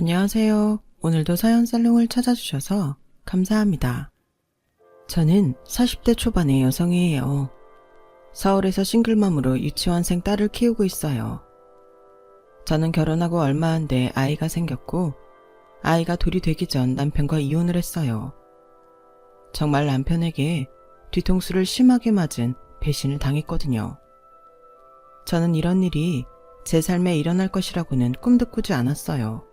안녕하세요. 오늘도 사연 살롱을 찾아주셔서 감사합니다. 저는 40대 초반의 여성이에요. 서울에서 싱글맘으로 유치원생 딸을 키우고 있어요. 저는 결혼하고 얼마 안 돼 아이가 생겼고 아이가 둘이 되기 전 남편과 이혼을 했어요. 정말 남편에게 뒤통수를 심하게 맞은 배신을 당했거든요. 저는 이런 일이 제 삶에 일어날 것이라고는 꿈도 꾸지 않았어요.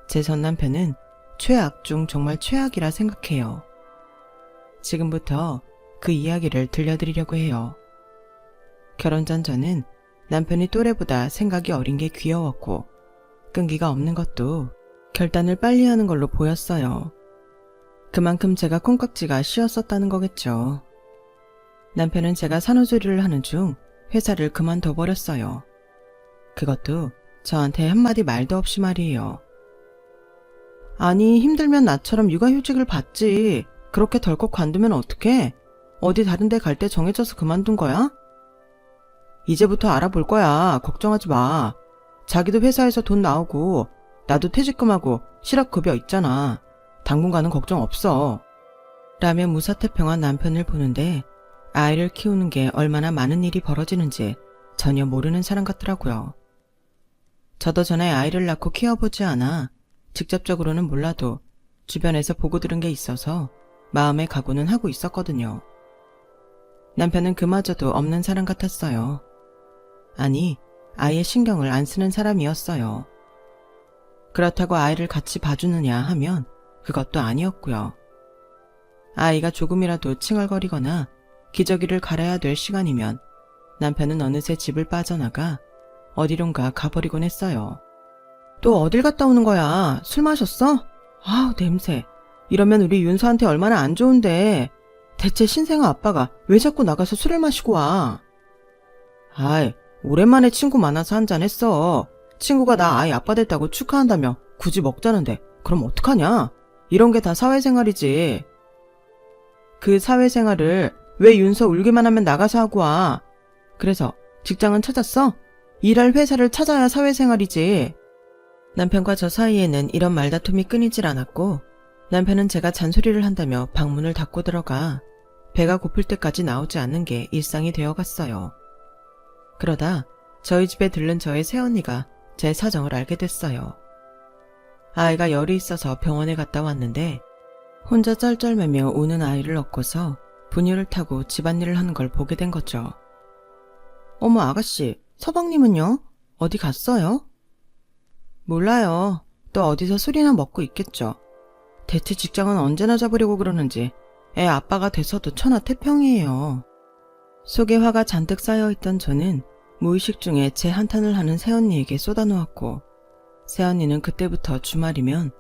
제 전 남편은 최악 중 정말 최악이라 생각해요. 지금부터 그 이야기를 들려드리려고 해요. 결혼 전 저는 남편이 또래보다 생각이 어린 게 귀여웠고 끈기가 없는 것도 결단을 빨리 하는 걸로 보였어요. 그만큼 제가 콩깍지가 씌었었다는 거겠죠. 남편은 제가 산후조리를 하는 중 회사를 그만둬 버렸어요. 그것도 저한테 한마디 말도 없이 말이에요. 아니, 힘들면 나처럼 육아휴직을 받지. 그렇게 덜컥 관두면 어떡해? 어디 다른 데 갈 때 정해져서 그만둔 거야? 이제부터 알아볼 거야. 걱정하지 마. 자기도 회사에서 돈 나오고 나도 퇴직금하고 실업급여 있잖아. 당분간은 걱정 없어. 라며 무사태평한 남편을 보는데 아이를 키우는 게 얼마나 많은 일이 벌어지는지 전혀 모르는 사람 같더라고요. 저도 전에 아이를 낳고 키워보지 않아 직접적으로는 몰라도 주변에서 보고 들은 게 있어서 마음의 각오는 하고 있었거든요. 남편은 그마저도 없는 사람 같았어요. 아니, 아예 신경을 안 쓰는 사람이었어요. 그렇다고 아이를 같이 봐주느냐 하면 그것도 아니었고요. 아이가 조금이라도 칭얼거리거나 기저귀를 갈아야 될 시간이면 남편은 어느새 집을 빠져나가 어디론가 가버리곤 했어요. 또 어딜 갔다 오는 거야? 술 마셨어? 아우, 냄새. 이러면 우리 윤서한테 얼마나 안 좋은데. 대체 신생아 아빠가 왜 자꾸 나가서 술을 마시고 와? 아이, 오랜만에 친구 만나서 한잔 했어. 친구가 나 아이 아빠 됐다고 축하한다며 굳이 먹자는데 그럼 어떡하냐? 이런 게 다 사회생활이지. 그 사회생활을 왜 윤서 울기만 하면 나가서 하고 와? 그래서 직장은 찾았어? 일할 회사를 찾아야 사회생활이지. 남편과 저 사이에는 이런 말다툼이 끊이질 않았고 남편은 제가 잔소리를 한다며 방문을 닫고 들어가 배가 고플 때까지 나오지 않는 게 일상이 되어갔어요. 그러다 저희 집에 들른 저의 새언니가 제 사정을 알게 됐어요. 아이가 열이 있어서 병원에 갔다 왔는데 혼자 쩔쩔매며 우는 아이를 업고서 분유를 타고 집안일을 하는 걸 보게 된 거죠. 어머, 아가씨, 서방님은요? 어디 갔어요? 몰라요. 또 어디서 술이나 먹고 있겠죠. 대체 직장은 언제나 잡으려고 그러는지 애 아빠가 돼서도 천하태평이에요. 속에 화가 잔뜩 쌓여있던 저는 무의식 중에 제 한탄을 하는 새언니에게 쏟아놓았고 새언니는 그때부터 주말이면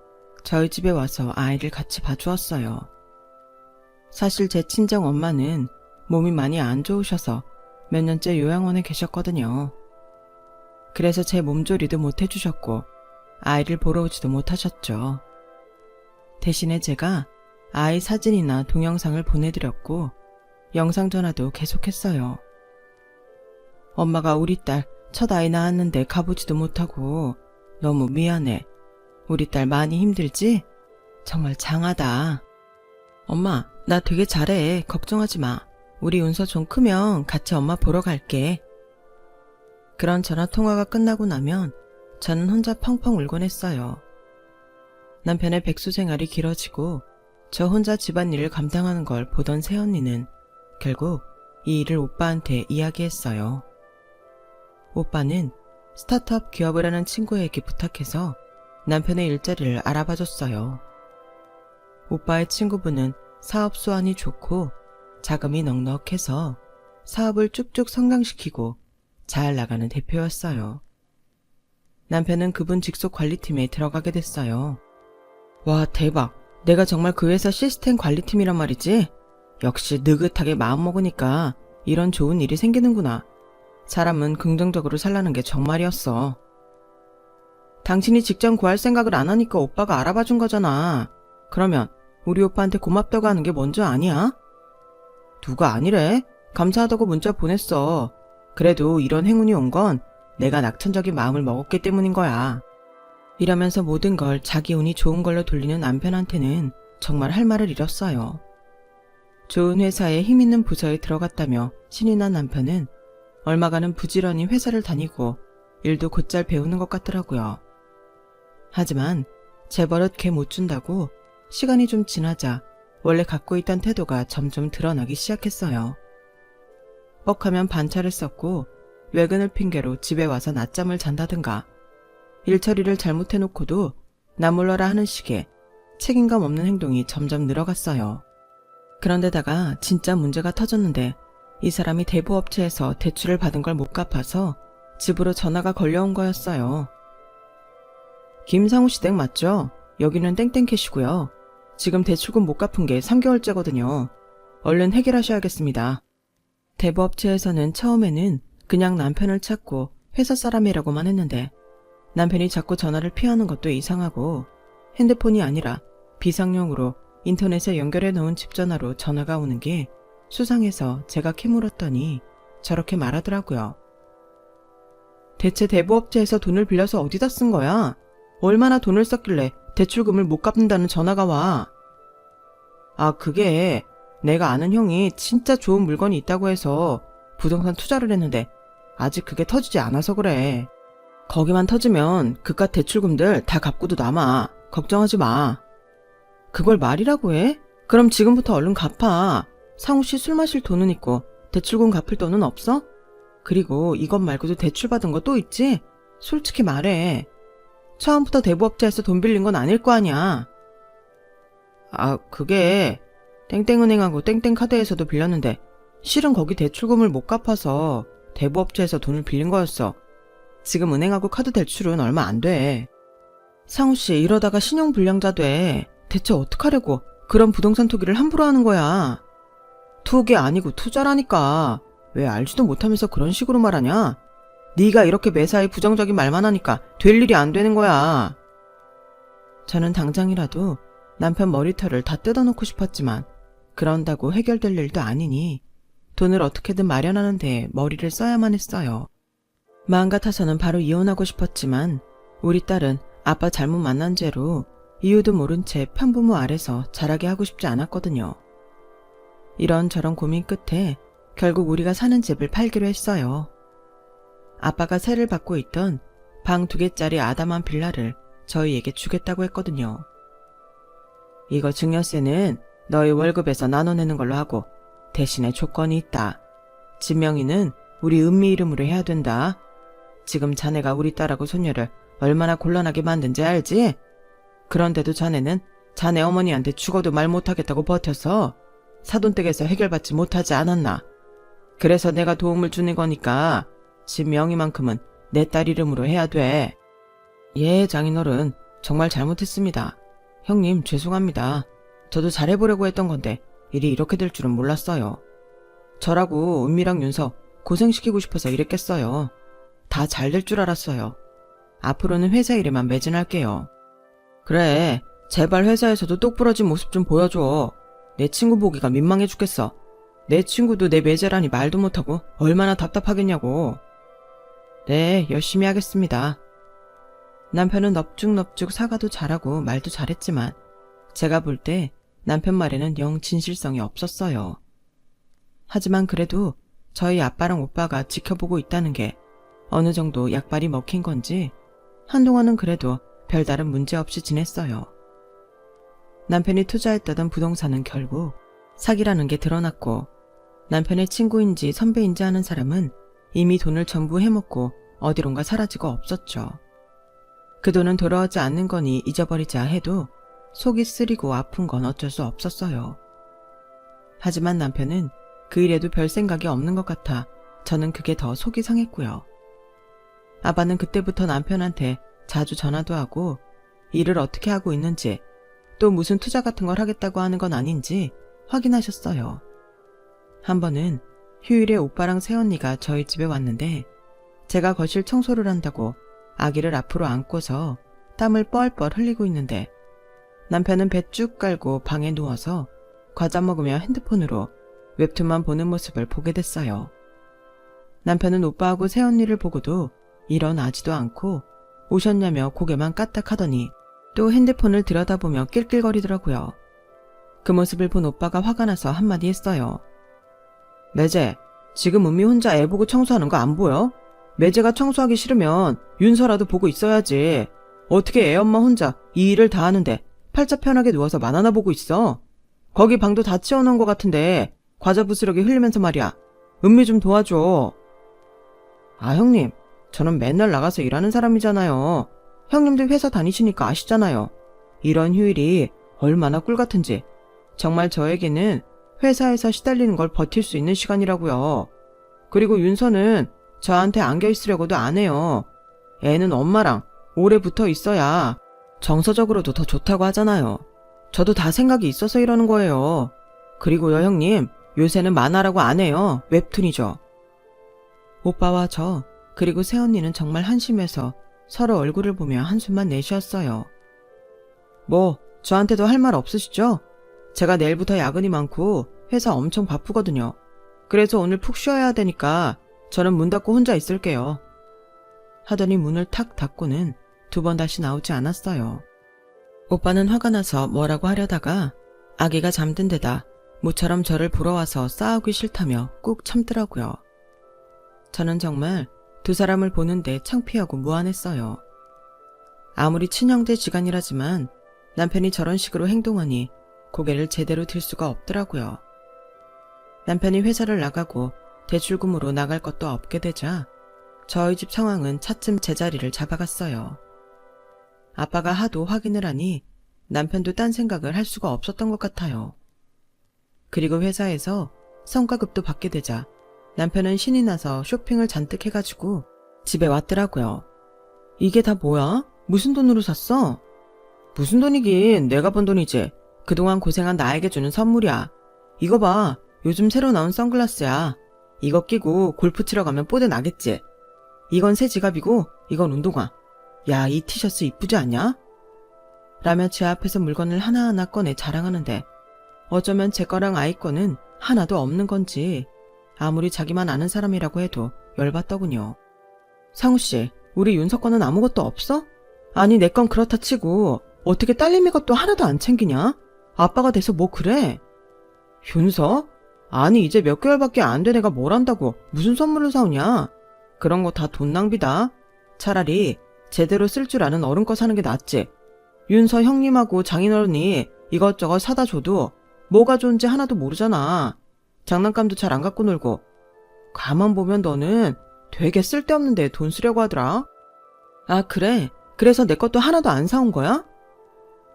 저희 집에 와서 아이를 같이 봐주었어요. 사실 제 친정 엄마는 몸이 많이 안 좋으셔서 몇 년째 요양원에 계셨거든요. 그래서 제 몸조리도 못 해주셨고 아이를 보러 오지도 못하셨죠. 대신에 제가 아이 사진이나 동영상을 보내드렸고 영상전화도 계속했어요. 엄마가 우리 딸 첫 아이 낳았는데 가보지도 못하고 너무 미안해. 우리 딸 많이 힘들지? 정말 장하다. 엄마, 나 되게 잘해. 걱정하지 마. 우리 윤서 좀 크면 같이 엄마 보러 갈게. 그런 전화통화가 끝나고 나면 저는 혼자 펑펑 울곤 했어요. 남편의 백수 생활이 길어지고 저 혼자 집안일을 감당하는 걸 보던 새언니는 결국 이 일을 오빠한테 이야기했어요. 오빠는 스타트업 기업을 하는 친구에게 부탁해서 남편의 일자리를 알아봐줬어요. 오빠의 친구분은 사업 수완이 좋고 자금이 넉넉해서 사업을 쭉쭉 성장시키고 잘 나가는 대표였어요. 남편은 그분 직속 관리팀에 들어가게 됐어요. 와, 대박. 내가 정말 그 회사 시스템 관리팀이란 말이지? 역시 느긋하게 마음먹으니까 이런 좋은 일이 생기는구나. 사람은 긍정적으로 살라는 게 정말이었어. 당신이 직장 구할 생각을 안 하니까 오빠가 알아봐준 거잖아. 그러면 우리 오빠한테 고맙다고 하는 게 먼저 아니야? 누가 아니래? 감사하다고 문자 보냈어. 그래도 이런 행운이 온 건 내가 낙천적인 마음을 먹었기 때문인 거야. 이러면서 모든 걸 자기 운이 좋은 걸로 돌리는 남편한테는 정말 할 말을 잃었어요. 좋은 회사에 힘 있는 부서에 들어갔다며 신이 난 남편은 얼마간은 부지런히 회사를 다니고 일도 곧잘 배우는 것 같더라고요. 하지만 제 버릇 걔 못 준다고 시간이 좀 지나자 원래 갖고 있던 태도가 점점 드러나기 시작했어요. 뻑하면 반차를 썼고 외근을 핑계로 집에 와서 낮잠을 잔다든가 일 처리를 잘못해놓고도 나 몰라라 하는 식의 책임감 없는 행동이 점점 늘어갔어요. 그런데다가 진짜 문제가 터졌는데 이 사람이 대부업체에서 대출을 받은 걸 못 갚아서 집으로 전화가 걸려온 거였어요. 김상우 씨 댁 맞죠? 여기는 땡땡캐시고요. 지금 대출금 못 갚은 게 3개월째거든요. 얼른 해결하셔야겠습니다. 대부업체에서는 처음에는 그냥 남편을 찾고 회사 사람이라고만 했는데 남편이 자꾸 전화를 피하는 것도 이상하고 핸드폰이 아니라 비상용으로 인터넷에 연결해 놓은 집 전화로 전화가 오는 게 수상해서 제가 캐물었더니 저렇게 말하더라고요. 대체 대부업체에서 돈을 빌려서 어디다 쓴 거야? 얼마나 돈을 썼길래 대출금을 못 갚는다는 전화가 와. 아, 그게 내가 아는 형이 진짜 좋은 물건이 있다고 해서 부동산 투자를 했는데 아직 그게 터지지 않아서 그래. 거기만 터지면 그깟 대출금들 다 갚고도 남아. 걱정하지 마. 그걸 말이라고 해? 그럼 지금부터 얼른 갚아. 상우 씨 술 마실 돈은 있고 대출금 갚을 돈은 없어? 그리고 이것 말고도 대출 받은 거 또 있지? 솔직히 말해. 처음부터 대부업체에서 돈 빌린 건 아닐 거 아니야. 아, 그게 땡땡은행하고 땡땡카드에서도 빌렸는데 실은 거기 대출금을 못 갚아서 대부업체에서 돈을 빌린 거였어. 지금 은행하고 카드 대출은 얼마 안 돼. 상우 씨 이러다가 신용불량자 돼. 대체 어떡하려고 그런 부동산 투기를 함부로 하는 거야. 투기 아니고 투자라니까. 왜 알지도 못하면서 그런 식으로 말하냐? 네가 이렇게 매사에 부정적인 말만 하니까 될 일이 안 되는 거야. 저는 당장이라도 남편 머리털을 다 뜯어놓고 싶었지만 그런다고 해결될 일도 아니니 돈을 어떻게든 마련하는 데 머리를 써야만 했어요. 마음 같아서는 바로 이혼하고 싶었지만 우리 딸은 아빠 잘못 만난 죄로 이유도 모른 채 편부모 아래서 자라게 하고 싶지 않았거든요. 이런저런 고민 끝에 결국 우리가 사는 집을 팔기로 했어요. 아빠가 세를 받고 있던 방 2개짜리 아담한 빌라를 저희에게 주겠다고 했거든요. 이거 증여세는 너희 월급에서 나눠내는 걸로 하고 대신에 조건이 있다. 집 명의는 우리 은미 이름으로 해야 된다. 지금 자네가 우리 딸하고 손녀를 얼마나 곤란하게 만든지 알지? 그런데도 자네는 자네 어머니한테 죽어도 말 못하겠다고 버텨서 사돈댁에서 해결받지 못하지 않았나. 그래서 내가 도움을 주는 거니까 집 명의만큼은 내 딸 이름으로 해야 돼. 예, 장인어른 정말 잘못했습니다. 형님 죄송합니다. 저도 잘해보려고 했던 건데 일이 이렇게 될 줄은 몰랐어요. 저라고 은미랑 윤서 고생시키고 싶어서 이랬겠어요. 다 잘 될 줄 알았어요. 앞으로는 회사 일에만 매진할게요. 그래, 제발 회사에서도 똑부러진 모습 좀 보여줘. 내 친구 보기가 민망해 죽겠어. 내 친구도 내 매제라니 말도 못하고 얼마나 답답하겠냐고. 네, 열심히 하겠습니다. 남편은 넙죽넙죽 사과도 잘하고 말도 잘했지만 제가 볼 때 남편 말에는 영 진실성이 없었어요. 하지만 그래도 저희 아빠랑 오빠가 지켜보고 있다는 게 어느 정도 약발이 먹힌 건지 한동안은 그래도 별다른 문제 없이 지냈어요. 남편이 투자했다던 부동산은 결국 사기라는 게 드러났고 남편의 친구인지 선배인지 하는 사람은 이미 돈을 전부 해먹고 어디론가 사라지고 없었죠. 그 돈은 돌아오지 않는 거니 잊어버리자 해도 속이 쓰리고 아픈 건 어쩔 수 없었어요. 하지만 남편은 그 일에도 별 생각이 없는 것 같아 저는 그게 더 속이 상했고요. 아빠는 그때부터 남편한테 자주 전화도 하고 일을 어떻게 하고 있는지 또 무슨 투자 같은 걸 하겠다고 하는 건 아닌지 확인하셨어요. 한 번은 휴일에 오빠랑 새언니가 저희 집에 왔는데 제가 거실 청소를 한다고 아기를 앞으로 안고서 땀을 뻘뻘 흘리고 있는데 남편은 배 쭉 깔고 방에 누워서 과자 먹으며 핸드폰으로 웹툰만 보는 모습을 보게 됐어요. 남편은 오빠하고 새언니를 보고도 일어나지도 않고 오셨냐며 고개만 까딱하더니 또 핸드폰을 들여다보며 낄낄거리더라고요. 그 모습을 본 오빠가 화가 나서 한마디 했어요. 매제, 지금 은미 혼자 애 보고 청소하는 거 안 보여? 매제가 청소하기 싫으면 윤서라도 보고 있어야지. 어떻게 애 엄마 혼자 이 일을 다 하는데 팔자 편하게 누워서 만화나 보고 있어? 거기 방도 다 치워놓은 것 같은데 과자 부스러기 흘리면서 말이야. 은미 좀 도와줘. 아, 형님, 저는 맨날 나가서 일하는 사람이잖아요. 형님도 회사 다니시니까 아시잖아요. 이런 휴일이 얼마나 꿀 같은지. 정말 저에게는 회사에서 시달리는 걸 버틸 수 있는 시간이라고요. 그리고 윤서는 저한테 안겨 있으려고도 안 해요. 애는 엄마랑 오래 붙어 있어야 정서적으로도 더 좋다고 하잖아요. 저도 다 생각이 있어서 이러는 거예요. 그리고요, 형님, 요새는 만화라고 안 해요. 웹툰이죠. 오빠와 저, 그리고 새언니는 정말 한심해서 서로 얼굴을 보며 한숨만 내쉬었어요. 뭐 저한테도 할 말 없으시죠? 제가 내일부터 야근이 많고 회사 엄청 바쁘거든요. 그래서 오늘 푹 쉬어야 되니까 저는 문 닫고 혼자 있을게요. 하더니 문을 탁 닫고는 두 번 다시 나오지 않았어요. 오빠는 화가 나서 뭐라고 하려다가 아기가 잠든 데다 모처럼 저를 보러 와서 싸우기 싫다며 꾹 참더라고요. 저는 정말 두 사람을 보는데 창피하고 무안했어요. 아무리 친형제 지간이라지만 남편이 저런 식으로 행동하니 고개를 제대로 들 수가 없더라고요. 남편이 회사를 나가고 대출금으로 나갈 것도 없게 되자 저희 집 상황은 차츰 제자리를 잡아갔어요. 아빠가 하도 확인을 하니 남편도 딴 생각을 할 수가 없었던 것 같아요. 그리고 회사에서 성과급도 받게 되자 남편은 신이 나서 쇼핑을 잔뜩 해가지고 집에 왔더라고요. 이게 다 뭐야? 무슨 돈으로 샀어? 무슨 돈이긴, 내가 번 돈이지. 그동안 고생한 나에게 주는 선물이야. 이거 봐, 요즘 새로 나온 선글라스야. 이거 끼고 골프 치러 가면 뽀대 나겠지. 이건 새 지갑이고 이건 운동화. 야, 이 티셔츠 이쁘지 않냐? 라며 제 앞에서 물건을 하나하나 꺼내 자랑하는데 어쩌면 제 거랑 아이 거는 하나도 없는 건지 아무리 자기만 아는 사람이라고 해도 열받더군요. 상우씨, 우리 윤서 거는 아무것도 없어? 아니, 내 건 그렇다 치고 어떻게 딸내미 것도 하나도 안 챙기냐? 아빠가 돼서 뭐 그래? 윤서? 아니, 이제 몇 개월밖에 안 된 애가 뭘 안다고 무슨 선물을 사오냐? 그런 거 다 돈 낭비다. 차라리 제대로 쓸 줄 아는 어른 거 사는 게 낫지. 윤서 형님하고 장인어른이 이것저것 사다 줘도 뭐가 좋은지 하나도 모르잖아. 장난감도 잘 안 갖고 놀고. 가만 보면 너는 되게 쓸데없는 데에 돈 쓰려고 하더라. 아, 그래? 그래서 내 것도 하나도 안 사온 거야?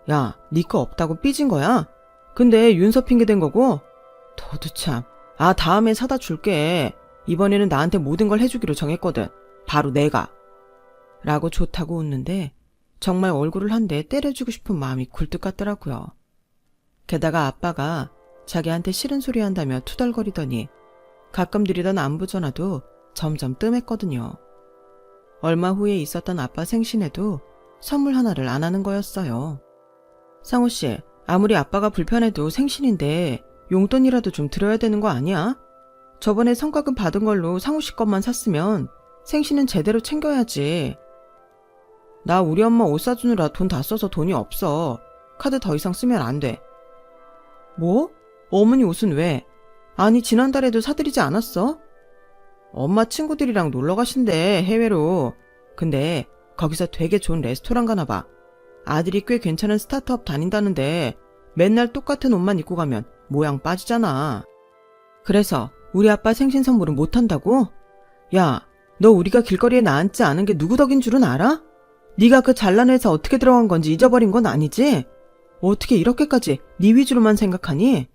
야, 네 거 없다고 삐진 거야? 근데 윤서 핑계 댄 거고? 너도 참. 아, 다음에 사다 줄게. 이번에는 나한테 모든 걸 해주기로 정했거든. 바로 내가. 라고 좋다고 웃는데 정말 얼굴을 한 대 때려주고 싶은 마음이 굴뚝 같더라고요. 게다가 아빠가 자기한테 싫은 소리 한다며 투덜거리더니 가끔 드리던 안부 전화도 점점 뜸했거든요. 얼마 후에 있었던 아빠 생신에도 선물 하나를 안 하는 거였어요. 상우씨, 아무리 아빠가 불편해도 생신인데 용돈이라도 좀 드려야 되는 거 아니야? 저번에 성과금 받은 걸로 상우씨 것만 샀으면 생신은 제대로 챙겨야지. 나 우리 엄마 옷 사주느라 돈 다 써서 돈이 없어. 카드 더 이상 쓰면 안 돼. 뭐? 어머니 옷은 왜? 아니, 지난달에도 사드리지 않았어? 엄마 친구들이랑 놀러 가신대, 해외로. 근데 거기서 되게 좋은 레스토랑 가나 봐. 아들이 꽤 괜찮은 스타트업 다닌다는데 맨날 똑같은 옷만 입고 가면 모양 빠지잖아. 그래서 우리 아빠 생신 선물은 못 한다고? 야, 너 우리가 길거리에 나앉지 않은 게 누구 덕인 줄은 알아? 네가 그 잘난 회사 어떻게 들어간 건지 잊어버린 건 아니지? 어떻게 이렇게까지 네 위주로만 생각하니?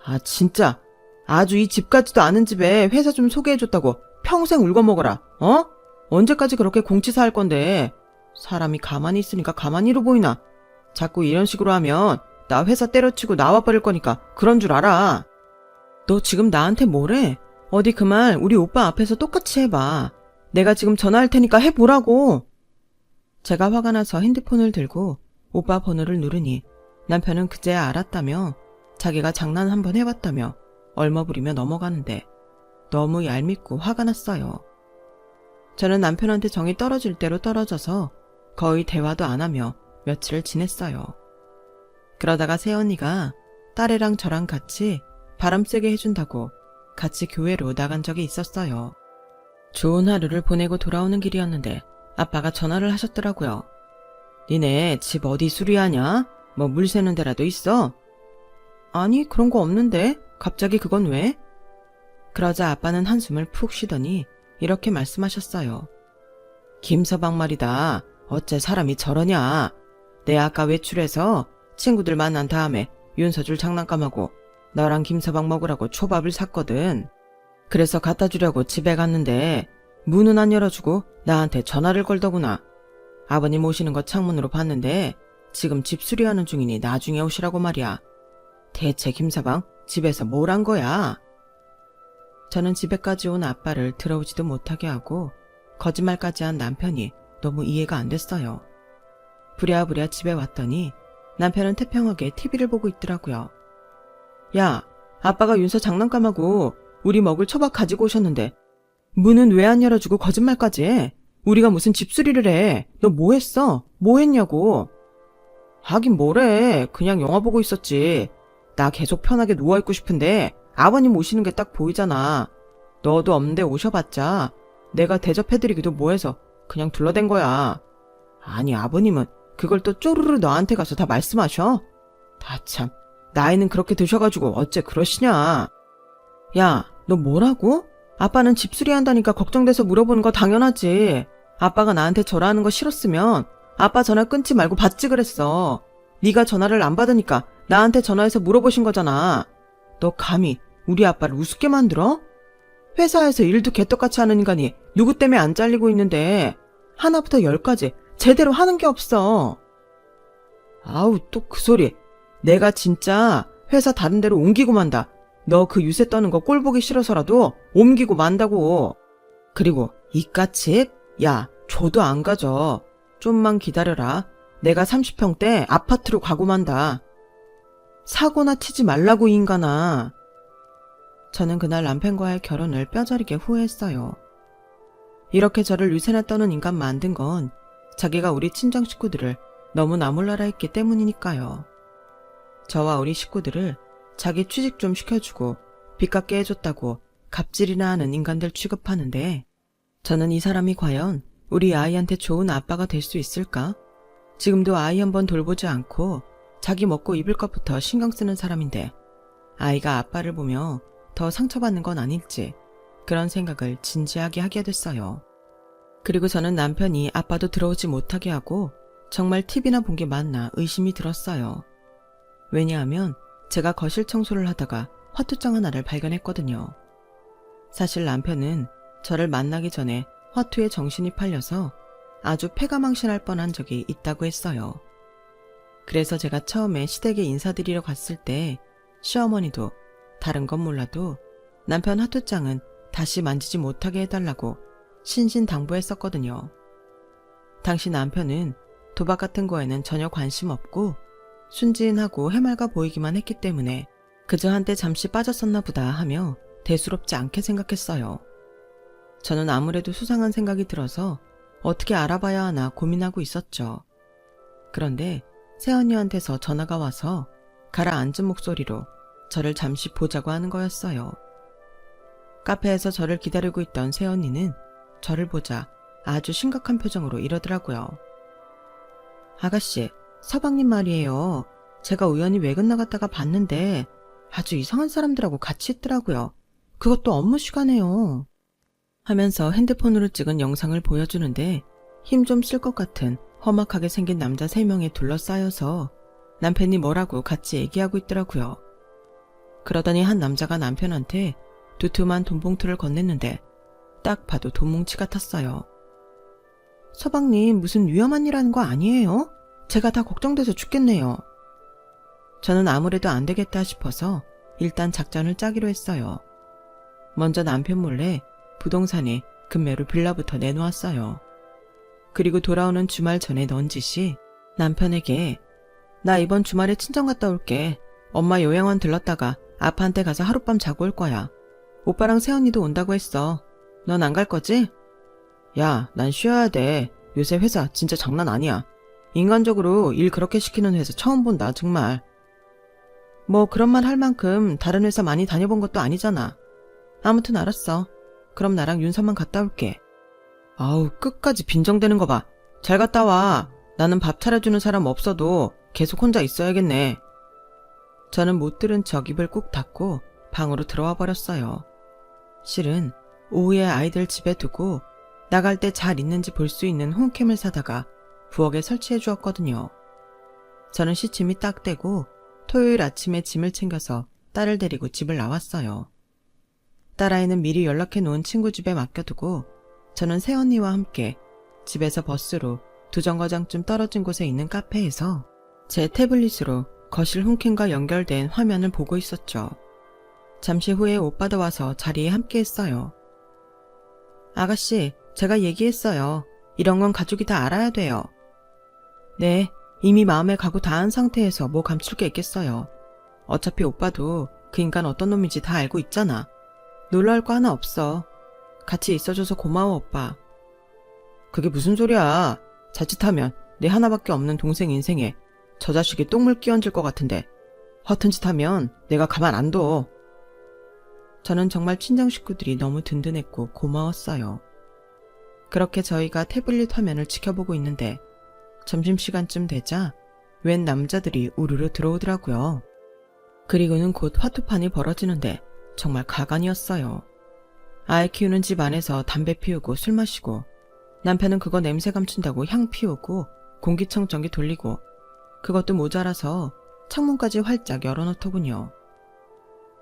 아, 진짜 아주 이 집 같지도 않은 집에 회사 좀 소개해줬다고 평생 울고 먹어라. 어? 언제까지 그렇게 공치사 할 건데. 사람이 가만히 있으니까 가만히로 보이나. 자꾸 이런 식으로 하면 나 회사 때려치고 나와버릴 거니까 그런 줄 알아. 너 지금 나한테 뭐래? 어디 그 말 우리 오빠 앞에서 똑같이 해봐. 내가 지금 전화할 테니까 해보라고. 제가 화가 나서 핸드폰을 들고 오빠 번호를 누르니 남편은 그제야 알았다며 자기가 장난 한번 해봤다며 얼머부리며 넘어가는데 너무 얄밉고 화가 났어요. 저는 남편한테 정이 떨어질 대로 떨어져서 거의 대화도 안 하며 며칠을 지냈어요. 그러다가 새언니가 딸애랑 저랑 같이 바람 쐬게 해준다고 같이 교회로 나간 적이 있었어요. 좋은 하루를 보내고 돌아오는 길이었는데 아빠가 전화를 하셨더라고요. 니네 집 어디 수리하냐? 뭐 물 새는 데라도 있어? 아니, 그런 거 없는데 갑자기 그건 왜? 그러자 아빠는 한숨을 푹 쉬더니 이렇게 말씀하셨어요. 김서방 말이다. 어째 사람이 저러냐. 내 아까 외출해서 친구들 만난 다음에 윤서줄 장난감하고 너랑 김서방 먹으라고 초밥을 샀거든. 그래서 갖다 주려고 집에 갔는데 문은 안 열어주고 나한테 전화를 걸더구나. 아버님 오시는 거 창문으로 봤는데 지금 집 수리하는 중이니 나중에 오시라고 말이야. 대체 김서방 집에서 뭘 한 거야? 저는 집에까지 온 아빠를 들어오지도 못하게 하고 거짓말까지 한 남편이 너무 이해가 안 됐어요. 부랴부랴 집에 왔더니 남편은 태평하게 TV를 보고 있더라고요. 야, 아빠가 윤서 장난감하고 우리 먹을 초밥 가지고 오셨는데 문은 왜 안 열어주고 거짓말까지 해? 우리가 무슨 집수리를 해? 너 뭐 했어? 뭐 했냐고? 하긴 뭐래. 그냥 영화 보고 있었지. 나 계속 편하게 누워있고 싶은데 아버님 오시는 게 딱 보이잖아. 너도 없는데 오셔봤자 내가 대접해드리기도 뭐해서 그냥 둘러댄 거야. 아니 아버님은 그걸 또 쪼르르 너한테 가서 다 말씀하셔? 다 참, 나이는 그렇게 드셔가지고 어째 그러시냐. 야, 너 뭐라고? 아빠는 집수리 한다니까 걱정돼서 물어보는 거 당연하지. 아빠가 나한테 전화하는 거 싫었으면 아빠 전화 끊지 말고 받지 그랬어. 네가 전화를 안 받으니까 나한테 전화해서 물어보신 거잖아. 너 감히 우리 아빠를 우습게 만들어? 회사에서 일도 개떡같이 하는 인간이 누구 때문에 안 잘리고 있는데 하나부터 열까지 제대로 하는 게 없어. 아우, 또 그 소리. 내가 진짜 회사 다른 데로 옮기고 만다. 너 그 유세 떠는 거 꼴 보기 싫어서라도 옮기고 만다고. 그리고 이까칩? 야, 줘도 안 가져. 좀만 기다려라. 내가 30평대 아파트로 가고 만다. 사고나 치지 말라고, 이 인간아. 저는 그날 남편과의 결혼을 뼈저리게 후회했어요. 이렇게 저를 유세나 떠는 인간 만든 건 자기가 우리 친정 식구들을 너무 나몰라라 했기 때문이니까요. 저와 우리 식구들을 자기 취직 좀 시켜주고 빚 갚게 해줬다고 갑질이나 하는 인간들 취급하는데 저는 이 사람이 과연 우리 아이한테 좋은 아빠가 될 수 있을까? 지금도 아이 한번 돌보지 않고 자기 먹고 입을 것부터 신경 쓰는 사람인데 아이가 아빠를 보며 더 상처받는 건 아닐지 그런 생각을 진지하게 하게 됐어요. 그리고 저는 남편이 아빠도 들어오지 못하게 하고 정말 TV나 본 게 맞나 의심이 들었어요. 왜냐하면 제가 거실 청소를 하다가 화투장 하나를 발견했거든요. 사실 남편은 저를 만나기 전에 화투에 정신이 팔려서 아주 패가망신할 뻔한 적이 있다고 했어요. 그래서 제가 처음에 시댁에 인사드리러 갔을 때 시어머니도 다른 건 몰라도 남편 화투장은 다시 만지지 못하게 해달라고 신신당부했었거든요. 당시 남편은 도박 같은 거에는 전혀 관심 없고 순진하고 해맑아 보이기만 했기 때문에 그저 한때 잠시 빠졌었나 보다 하며 대수롭지 않게 생각했어요. 저는 아무래도 수상한 생각이 들어서 어떻게 알아봐야 하나 고민하고 있었죠. 그런데 새언니한테서 전화가 와서 가라앉은 목소리로 저를 잠시 보자고 하는 거였어요. 카페에서 저를 기다리고 있던 새언니는 저를 보자 아주 심각한 표정으로 이러더라고요. 아가씨, 서방님 말이에요. 제가 우연히 외근 나갔다가 봤는데 아주 이상한 사람들하고 같이 있더라고요. 그것도 업무 시간에요. 하면서 핸드폰으로 찍은 영상을 보여주는데 힘 좀 쓸 것 같은 험악하게 생긴 남자 3명에 둘러싸여서 남편이 뭐라고 같이 얘기하고 있더라고요. 그러더니 한 남자가 남편한테 두툼한 돈봉투를 건넸는데 딱 봐도 돈뭉치 같았어요. 서방님 무슨 위험한 일 하는 거 아니에요? 제가 다 걱정돼서 죽겠네요. 저는 아무래도 안 되겠다 싶어서 일단 작전을 짜기로 했어요. 먼저 남편 몰래 부동산에 금매로 빌라부터 내놓았어요. 그리고 돌아오는 주말 전에 넌지시 남편에게 나 이번 주말에 친정 갔다 올게. 엄마 요양원 들렀다가 아빠한테 가서 하룻밤 자고 올 거야. 오빠랑 새언니도 온다고 했어. 넌 안 갈 거지? 야, 난 쉬어야 돼. 요새 회사 진짜 장난 아니야. 인간적으로 일 그렇게 시키는 회사 처음 본다, 정말. 뭐 그런 말 할 만큼 다른 회사 많이 다녀본 것도 아니잖아. 아무튼 알았어. 그럼 나랑 윤서만 갔다 올게. 아우, 끝까지 빈정대는 거 봐. 잘 갔다 와. 나는 밥 차려주는 사람 없어도 계속 혼자 있어야겠네. 저는 못 들은 척 입을 꾹 닫고 방으로 들어와 버렸어요. 실은 오후에 아이들 집에 두고 나갈 때 잘 있는지 볼 수 있는 홈캠을 사다가 부엌에 설치해 주었거든요. 저는 시침이 딱 되고 토요일 아침에 짐을 챙겨서 딸을 데리고 집을 나왔어요. 딸아이는 미리 연락해 놓은 친구 집에 맡겨두고 저는 새언니와 함께 집에서 버스로 2정거장쯤 떨어진 곳에 있는 카페에서 제 태블릿으로 거실 홈캠과 연결된 화면을 보고 있었죠. 잠시 후에 오빠도 와서 자리에 함께 했어요. 아가씨, 제가 얘기했어요. 이런 건 가족이 다 알아야 돼요. 네, 이미 마음에 가고 다 한 상태에서 뭐 감출 게 있겠어요. 어차피 오빠도 그 인간 어떤 놈인지 다 알고 있잖아. 놀라울 거 하나 없어. 같이 있어줘서 고마워, 오빠. 그게 무슨 소리야. 자칫하면 내 하나밖에 없는 동생 인생에 저 자식이 똥물 끼얹을 것 같은데 허튼 짓 하면 내가 가만 안 둬. 저는 정말 친정 식구들이 너무 든든했고 고마웠어요. 그렇게 저희가 태블릿 화면을 지켜보고 있는데 점심시간쯤 되자 웬 남자들이 우르르 들어오더라고요. 그리고는 곧 화투판이 벌어지는데 정말 가관이었어요. 아이 키우는 집 안에서 담배 피우고 술 마시고 남편은 그거 냄새 감춘다고 향 피우고 공기청정기 돌리고 그것도 모자라서 창문까지 활짝 열어놓더군요.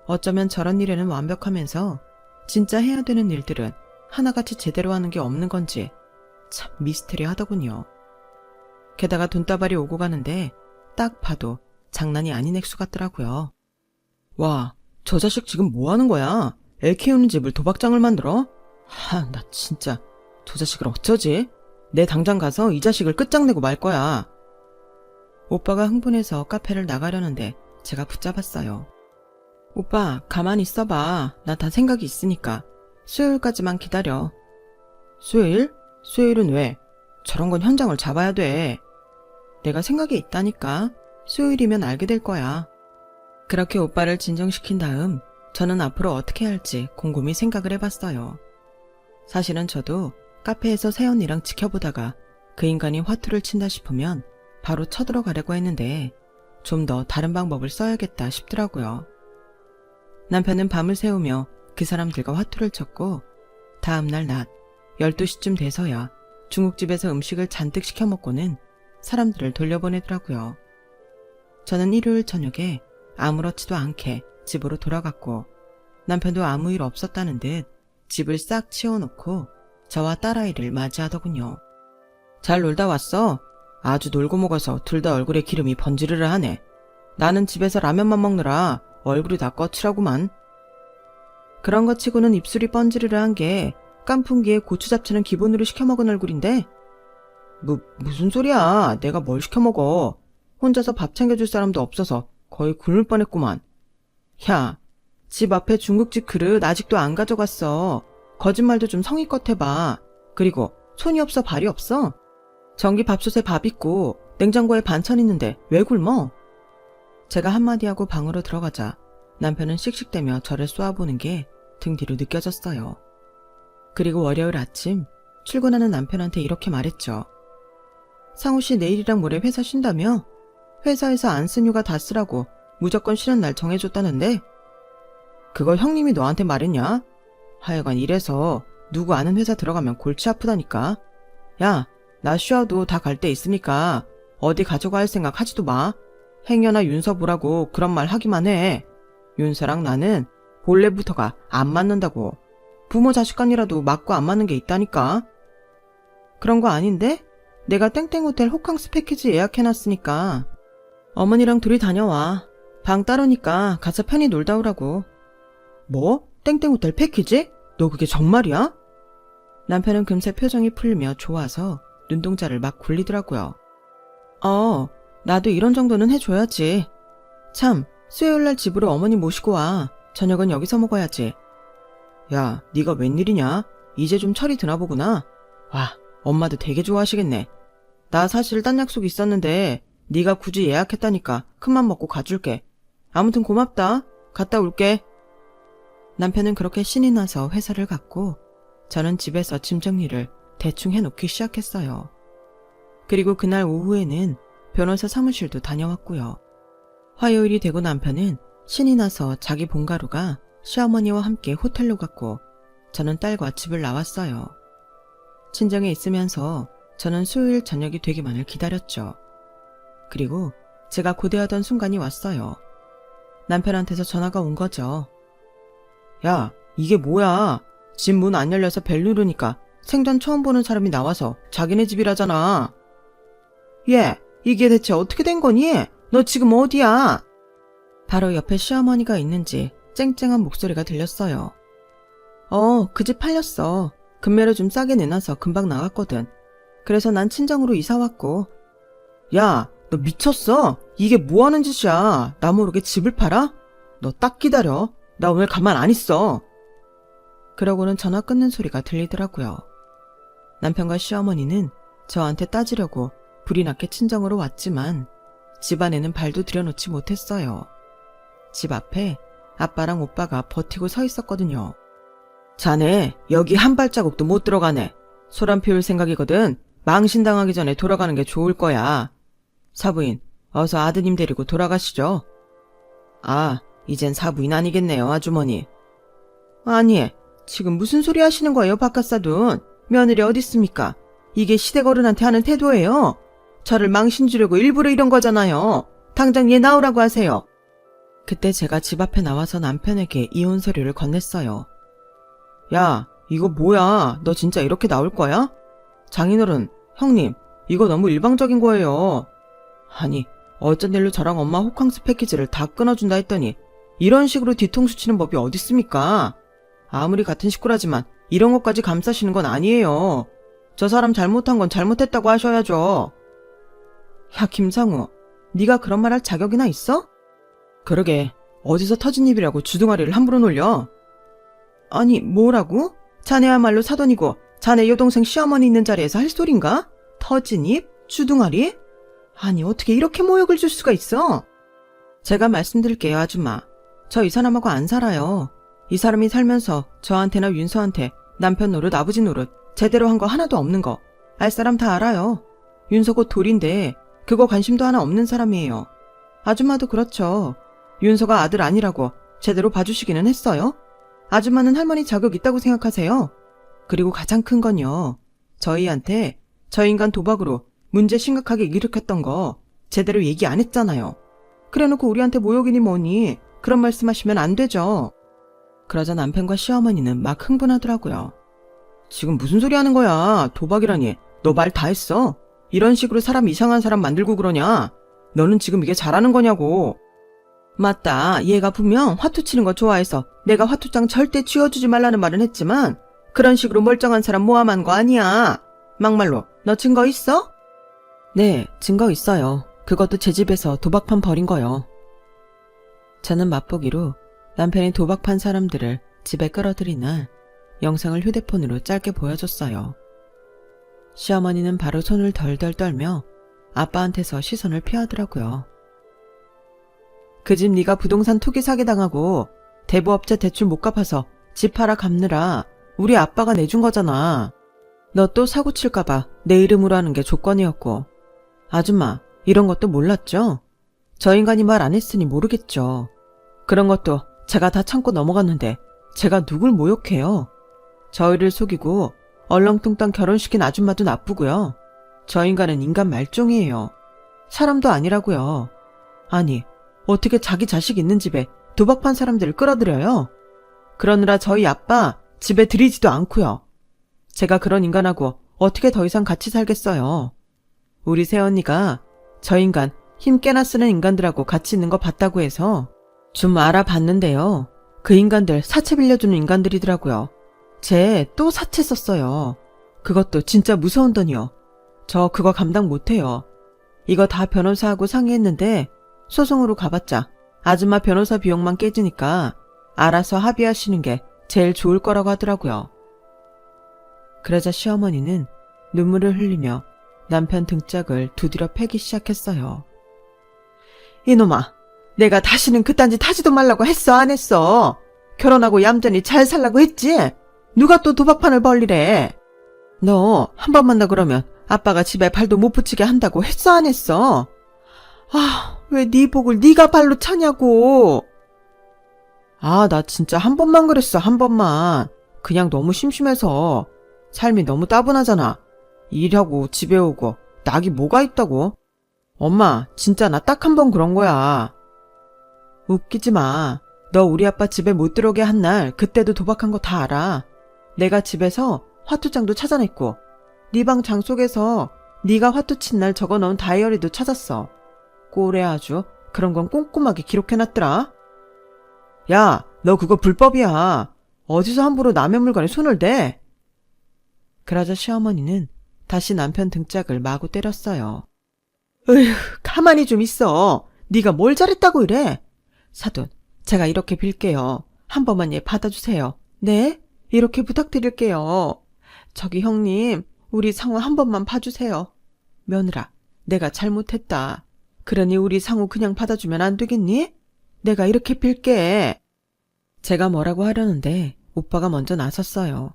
어쩌면 저런 일에는 완벽하면서 진짜 해야 되는 일들은 하나같이 제대로 하는 게 없는 건지 참 미스테리하더군요. 게다가 돈다발이 오고 가는데 딱 봐도 장난이 아닌 액수 같더라고요. 와, 저 자식 지금 뭐 하는 거야? 애 키우는 집을 도박장을 만들어? 나 진짜 저 자식을 어쩌지? 내 당장 가서 이 자식을 끝장내고 말 거야. 오빠가 흥분해서 카페를 나가려는데 제가 붙잡았어요. 오빠, 가만히 있어봐. 나 다 생각이 있으니까. 수요일까지만 기다려. 수요일? 수요일은 왜? 저런 건 현장을 잡아야 돼. 내가 생각이 있다니까. 수요일이면 알게 될 거야. 그렇게 오빠를 진정시킨 다음 저는 앞으로 어떻게 할지 곰곰이 생각을 해봤어요. 사실은 저도 카페에서 새언니랑 지켜보다가 그 인간이 화투를 친다 싶으면 바로 쳐들어가려고 했는데 좀 더 다른 방법을 써야겠다 싶더라고요. 남편은 밤을 새우며 그 사람들과 화투를 쳤고 다음날 낮 12시쯤 돼서야 중국집에서 음식을 잔뜩 시켜 먹고는 사람들을 돌려보내더라고요. 저는 일요일 저녁에 아무렇지도 않게 집으로 돌아갔고 남편도 아무 일 없었다는 듯 집을 싹 치워놓고 저와 딸아이를 맞이하더군요. 잘 놀다 왔어? 아주 놀고 먹어서 둘 다 얼굴에 기름이 번지르르 하네. 나는 집에서 라면만 먹느라 얼굴이 다 거칠하구만. 그런 거 치고는 입술이 번지르르한 게 깐풍기에 고추 잡채는 기본으로 시켜 먹은 얼굴인데? 무슨 소리야. 내가 뭘 시켜 먹어. 혼자서 밥 챙겨줄 사람도 없어서 거의 굶을 뻔했구만. 야, 집 앞에 중국집 그릇 아직도 안 가져갔어. 거짓말도 좀 성의껏 해봐. 그리고 손이 없어 발이 없어? 전기밥솥에 밥 있고 냉장고에 반찬 있는데 왜 굶어? 제가 한마디 하고 방으로 들어가자 남편은 씩씩대며 저를 쏘아보는 게 등 뒤로 느껴졌어요. 그리고 월요일 아침 출근하는 남편한테 이렇게 말했죠. 상우씨 내일이랑 모레 회사 쉰다며? 회사에서 안 쓴 휴가 다 쓰라고 무조건 쉬는 날 정해줬다는데? 그거 형님이 너한테 말했냐? 하여간 이래서 누구 아는 회사 들어가면 골치 아프다니까. 야, 나 쉬어도 다 갈 데 있으니까 어디 가져가 할 생각 하지도 마. 행여나 윤서 보라고 그런 말 하기만 해. 윤서랑 나는 본래부터가 안 맞는다고. 부모 자식 간이라도 맞고 안 맞는 게 있다니까. 그런 거 아닌데? 내가 땡땡호텔 호캉스 패키지 예약해놨으니까 어머니랑 둘이 다녀와. 방 따로니까 가서 편히 놀다 오라고. 뭐? 땡땡호텔 패키지? 너 그게 정말이야? 남편은 금세 표정이 풀리며 좋아서 눈동자를 막 굴리더라고요. 나도 이런 정도는 해줘야지. 참, 수요일날 집으로 어머니 모시고 와. 저녁은 여기서 먹어야지. 야, 네가 웬일이냐? 이제 좀 철이 드나 보구나. 와, 엄마도 되게 좋아하시겠네. 나 사실 딴 약속 있었는데 네가 굳이 예약했다니까 큰맘 먹고 가줄게. 아무튼 고맙다. 갔다 올게. 남편은 그렇게 신이 나서 회사를 갔고 저는 집에서 짐 정리를 대충 해놓기 시작했어요. 그리고 그날 오후에는 변호사 사무실도 다녀왔고요. 화요일이 되고 남편은 신이 나서 자기 본가루가 시어머니와 함께 호텔로 갔고 저는 딸과 집을 나왔어요. 친정에 있으면서 저는 수요일 저녁이 되기만을 기다렸죠. 그리고 제가 고대하던 순간이 왔어요. 남편한테서 전화가 온 거죠. 야, 이게 뭐야? 집 문 안 열려서 벨 누르니까 생전 처음 보는 사람이 나와서 자기네 집이라잖아. 얘, 이게 대체 어떻게 된 거니? 너 지금 어디야? 바로 옆에 시어머니가 있는지 쨍쨍한 목소리가 들렸어요. 그 집 팔렸어. 금매로 좀 싸게 내놔서 금방 나갔거든. 그래서 난 친정으로 이사 왔고. 야, 너 미쳤어? 이게 뭐 하는 짓이야? 나 모르게 집을 팔아? 너 딱 기다려. 나 오늘 가만 안 있어. 그러고는 전화 끊는 소리가 들리더라고요. 남편과 시어머니는 저한테 따지려고 불이 났게 친정으로 왔지만 집 안에는 발도 들여놓지 못했어요. 집 앞에 아빠랑 오빠가 버티고 서 있었거든요. 자네 여기 한 발자국도 못 들어가네. 소란 피울 생각이거든. 망신당하기 전에 돌아가는 게 좋을 거야. 사부인, 어서 아드님 데리고 돌아가시죠. 아, 이젠 사부인 아니겠네요, 아주머니. 아니, 지금 무슨 소리 하시는 거예요, 바깥사돈. 며느리 어디 있습니까? 이게 시댁어른한테 하는 태도예요. 저를 망신 주려고 일부러 이런 거잖아요. 당장 얘 나오라고 하세요. 그때 제가 집 앞에 나와서 남편에게 이혼 서류를 건넸어요. 야, 이거 뭐야? 너 진짜 이렇게 나올 거야? 장인어른, 형님, 이거 너무 일방적인 거예요. 아니, 어쩐 일로 저랑 엄마 호캉스 패키지를 다 끊어준다 했더니 이런 식으로 뒤통수 치는 법이 어딨습니까? 아무리 같은 식구라지만 이런 것까지 감싸시는 건 아니에요. 저 사람 잘못한 건 잘못했다고 하셔야죠. 야, 김상우, 네가 그런 말 할 자격이나 있어? 그러게, 어디서 터진 입이라고 주둥아리를 함부로 놀려? 아니, 뭐라고? 자네야말로 사돈이고 자네 여동생 시어머니 있는 자리에서 할 소린가? 터진 입? 주둥아리? 아니, 어떻게 이렇게 모욕을 줄 수가 있어? 제가 말씀드릴게요, 아줌마. 저 이 사람하고 안 살아요. 이 사람이 살면서 저한테나 윤서한테 남편 노릇, 아버지 노릇 제대로 한 거 하나도 없는 거 알 사람 다 알아요. 윤서 곧 돌인데 그거 관심도 하나 없는 사람이에요. 아줌마도 그렇죠. 윤서가 아들 아니라고 제대로 봐주시기는 했어요? 아줌마는 할머니 자격 있다고 생각하세요? 그리고 가장 큰 건요. 저희한테 저 인간 도박으로 문제 심각하게 일으켰던 거 제대로 얘기 안 했잖아요. 그래놓고 우리한테 모욕이니 뭐니 그런 말씀하시면 안 되죠. 그러자 남편과 시어머니는 막 흥분하더라고요. 지금 무슨 소리 하는 거야? 도박이라니. 너 말 다 했어? 이런 식으로 사람 이상한 사람 만들고 그러냐? 너는 지금 이게 잘하는 거냐고. 맞다. 얘가 분명 화투 치는 거 좋아해서 내가 화투장 절대 쥐어주지 말라는 말은 했지만 그런 식으로 멀쩡한 사람 모함한 거 아니야. 막말로 너 증거 있어? 네, 증거 있어요. 그것도 제 집에서 도박판 버린 거요. 저는 맛보기로 남편이 도박판 사람들을 집에 끌어들인 날 영상을 휴대폰으로 짧게 보여줬어요. 시어머니는 바로 손을 덜덜 떨며 아빠한테서 시선을 피하더라고요. 그 집 네가 부동산 투기 사기당하고 대부업체 대출 못 갚아서 집 팔아 갚느라 우리 아빠가 내준 거잖아. 너 또 사고 칠까봐 내 이름으로 하는 게 조건이었고. 아줌마, 이런 것도 몰랐죠? 저 인간이 말 안 했으니 모르겠죠. 그런 것도 제가 다 참고 넘어갔는데 제가 누굴 모욕해요? 저희를 속이고 얼렁뚱땅 결혼시킨 아줌마도 나쁘고요. 저 인간은 인간 말종이에요. 사람도 아니라고요. 아니, 어떻게 자기 자식 있는 집에 도박판 사람들을 끌어들여요? 그러느라 저희 아빠 집에 들이지도 않고요. 제가 그런 인간하고 어떻게 더 이상 같이 살겠어요. 우리 새언니가 저 인간 힘 깨나 쓰는 인간들하고 같이 있는 거 봤다고 해서 좀 알아봤는데요. 그 인간들 사채 빌려주는 인간들이더라고요. 쟤 또 사채 썼어요. 그것도 진짜 무서운 돈이요. 저 그거 감당 못해요. 이거 다 변호사하고 상의했는데 소송으로 가봤자 아줌마 변호사 비용만 깨지니까 알아서 합의하시는 게 제일 좋을 거라고 하더라고요. 그러자 시어머니는 눈물을 흘리며 남편 등짝을 두드려 패기 시작했어요. 이놈아, 내가 다시는 그딴 짓 하지도 말라고 했어, 안 했어? 결혼하고 얌전히 잘 살라고 했지? 누가 또 도박판을 벌리래? 너 한 번 만나 그러면 아빠가 집에 발도 못 붙이게 한다고 했어, 안 했어? 아, 왜 네 복을 네가 발로 차냐고. 아, 나 진짜 한 번만 그랬어, 한 번만. 그냥 너무 심심해서. 삶이 너무 따분하잖아. 일하고 집에 오고 낙이 뭐가 있다고. 엄마, 진짜 나 딱 한 번 그런 거야. 웃기지 마. 너 우리 아빠 집에 못 들어오게 한 날 그때도 도박한 거 다 알아. 내가 집에서 화투장도 찾아냈고 네 방 장속에서 네가 화투 친 날 적어놓은 다이어리도 찾았어. 꼴에 아주 그런 건 꼼꼼하게 기록해놨더라. 야, 너 그거 불법이야. 어디서 함부로 남의 물건에 손을 대? 그러자 시어머니는 다시 남편 등짝을 마구 때렸어요. 으휴, 가만히 좀 있어. 네가 뭘 잘했다고 이래? 사돈, 제가 이렇게 빌게요. 한 번만 얘 받아주세요. 네? 이렇게 부탁드릴게요. 저기 형님, 우리 상우 한 번만 봐주세요. 며느라, 내가 잘못했다. 그러니 우리 상우 그냥 받아주면 안 되겠니? 내가 이렇게 빌게. 제가 뭐라고 하려는데 오빠가 먼저 나섰어요.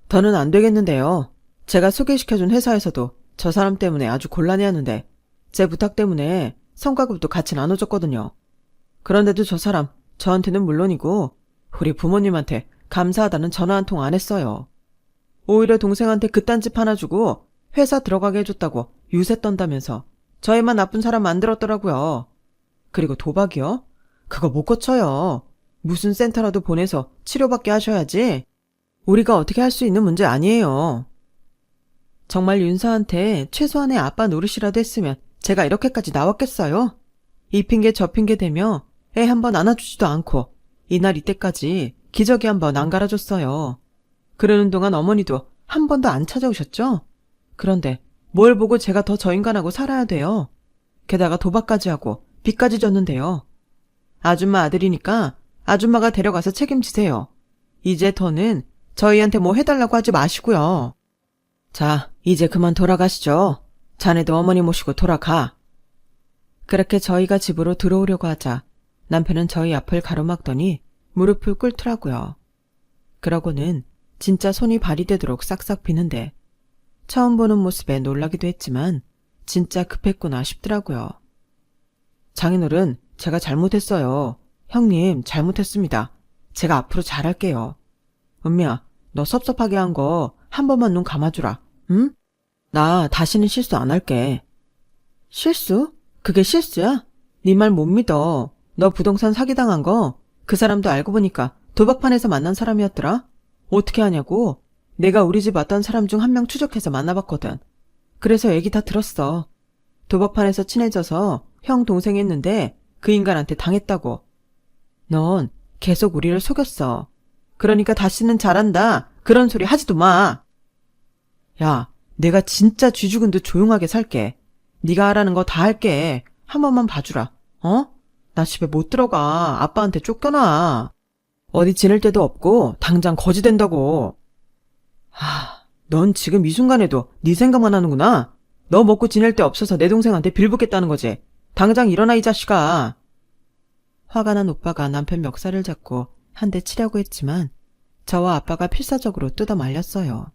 더는 안 되겠는데요. 제가 소개시켜준 회사에서도 저 사람 때문에 아주 곤란해하는데 제 부탁 때문에 성과급도 같이 나눠줬거든요. 그런데도 저 사람 저한테는 물론이고 우리 부모님한테 감사하다는 전화 한 통 안 했어요. 오히려 동생한테 그딴 집 하나 주고 회사 들어가게 해줬다고 유세 떤다면서 저희만 나쁜 사람 만들었더라고요. 그리고 도박이요? 그거 못 고쳐요. 무슨 센터라도 보내서 치료받게 하셔야지. 우리가 어떻게 할 수 있는 문제 아니에요. 정말 윤서한테 최소한의 아빠 노릇이라도 했으면 제가 이렇게까지 나왔겠어요? 이 핑계 저 핑계 대며 애 한 번 안아주지도 않고 이날 이때까지 기저귀 한 번 안 갈아줬어요. 그러는 동안 어머니도 한 번도 안 찾아오셨죠? 그런데 뭘 보고 제가 더 저 인간하고 살아야 돼요? 게다가 도박까지 하고 빚까지 졌는데요. 아줌마 아들이니까 아줌마가 데려가서 책임지세요. 이제 더는 저희한테 뭐 해달라고 하지 마시고요. 자, 이제 그만 돌아가시죠. 자네도 어머니 모시고 돌아가. 그렇게 저희가 집으로 들어오려고 하자 남편은 저희 앞을 가로막더니 무릎을 꿇더라고요. 그러고는 진짜 손이 발이 되도록 싹싹 비는데 처음 보는 모습에 놀라기도 했지만 진짜 급했구나 싶더라고요. 장인어른, 제가 잘못했어요. 형님, 잘못했습니다. 제가 앞으로 잘할게요. 은미야, 너 섭섭하게 한 거 한 번만 눈 감아주라. 응? 나 다시는 실수 안 할게. 실수? 그게 실수야? 네 말 못 믿어. 너 부동산 사기당한 거 그 사람도 알고 보니까 도박판에서 만난 사람이었더라. 어떻게 하냐고. 내가 우리 집 왔던 사람 중 한 명 추적해서 만나봤거든. 그래서 얘기 다 들었어. 도박판에서 친해져서 형 동생 했는데 그 인간한테 당했다고. 넌 계속 우리를 속였어. 그러니까 다시는 잘한다. 그런 소리 하지도 마. 야, 내가 진짜 쥐 죽은 듯 조용하게 살게. 네가 하라는 거 다 할게. 한 번만 봐주라. 어? 나 집에 못 들어가. 아빠한테 쫓겨나. 어디 지낼 데도 없고 당장 거지 된다고. 넌 지금 이 순간에도 네 생각만 하는구나. 너 먹고 지낼 데 없어서 내 동생한테 빌붙겠다는 거지. 당장 일어나, 이 자식아. 화가 난 오빠가 남편 멱살을 잡고 한 대 치려고 했지만 저와 아빠가 필사적으로 뜯어 말렸어요.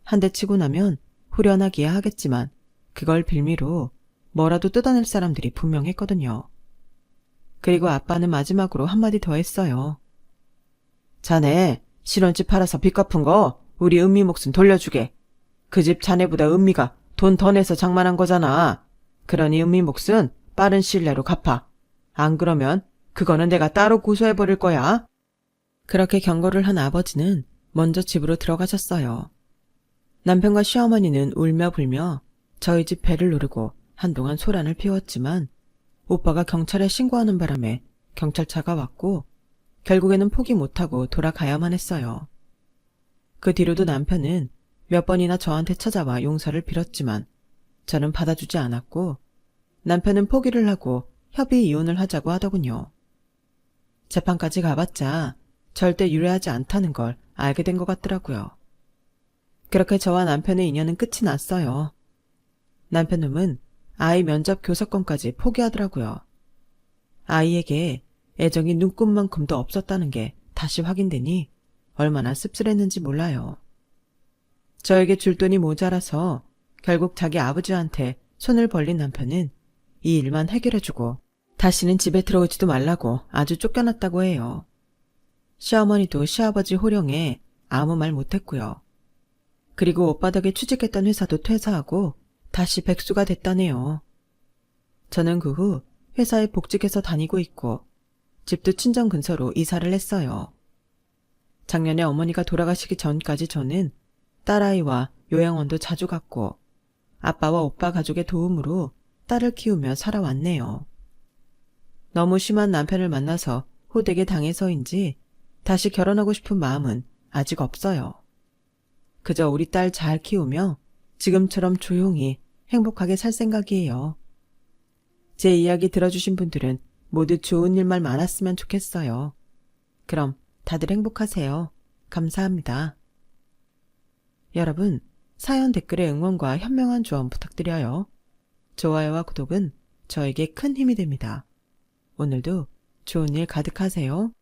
한 대 치고 나면 후련하기야 하겠지만 그걸 빌미로 뭐라도 뜯어낼 사람들이 분명했거든요. 그리고 아빠는 마지막으로 한마디 더 했어요. 자네 신혼집 팔아서 빚 갚은 거 우리 은미 목숨 돌려주게. 그 집 자네보다 은미가 돈 더 내서 장만한 거잖아. 그러니 은미 몫은 빠른 시일 내로 갚아. 안 그러면 그거는 내가 따로 고소해버릴 거야. 그렇게 경고를 한 아버지는 먼저 집으로 들어가셨어요. 남편과 시어머니는 울며 불며 저희 집 배를 누르고 한동안 소란을 피웠지만 오빠가 경찰에 신고하는 바람에 경찰차가 왔고 결국에는 포기 못하고 돌아가야만 했어요. 그 뒤로도 남편은 몇 번이나 저한테 찾아와 용서를 빌었지만 저는 받아주지 않았고 남편은 포기를 하고 협의 이혼을 하자고 하더군요. 재판까지 가봤자 절대 유례하지 않다는 걸 알게 된 것 같더라고요. 그렇게 저와 남편의 인연은 끝이 났어요. 남편놈은 아이 면접 교섭권까지 포기하더라고요. 아이에게 애정이 눈꼽만큼도 없었다는 게 다시 확인되니 얼마나 씁쓸했는지 몰라요. 저에게 줄 돈이 모자라서 결국 자기 아버지한테 손을 벌린 남편은 이 일만 해결해주고 다시는 집에 들어오지도 말라고 아주 쫓겨났다고 해요. 시어머니도 시아버지 호령에 아무 말 못했고요. 그리고 오빠 덕에 취직했던 회사도 퇴사하고 다시 백수가 됐다네요. 저는 그 후 회사에 복직해서 다니고 있고 집도 친정 근처로 이사를 했어요. 작년에 어머니가 돌아가시기 전까지 저는 딸아이와 요양원도 자주 갔고 아빠와 오빠 가족의 도움으로 딸을 키우며 살아왔네요. 너무 심한 남편을 만나서 호되게 당해서인지 다시 결혼하고 싶은 마음은 아직 없어요. 그저 우리 딸 잘 키우며 지금처럼 조용히 행복하게 살 생각이에요. 제 이야기 들어주신 분들은 모두 좋은 일만 많았으면 좋겠어요. 그럼 다들 행복하세요. 감사합니다. 여러분, 사연 댓글에 응원과 현명한 조언 부탁드려요. 좋아요와 구독은 저에게 큰 힘이 됩니다. 오늘도 좋은 일 가득하세요.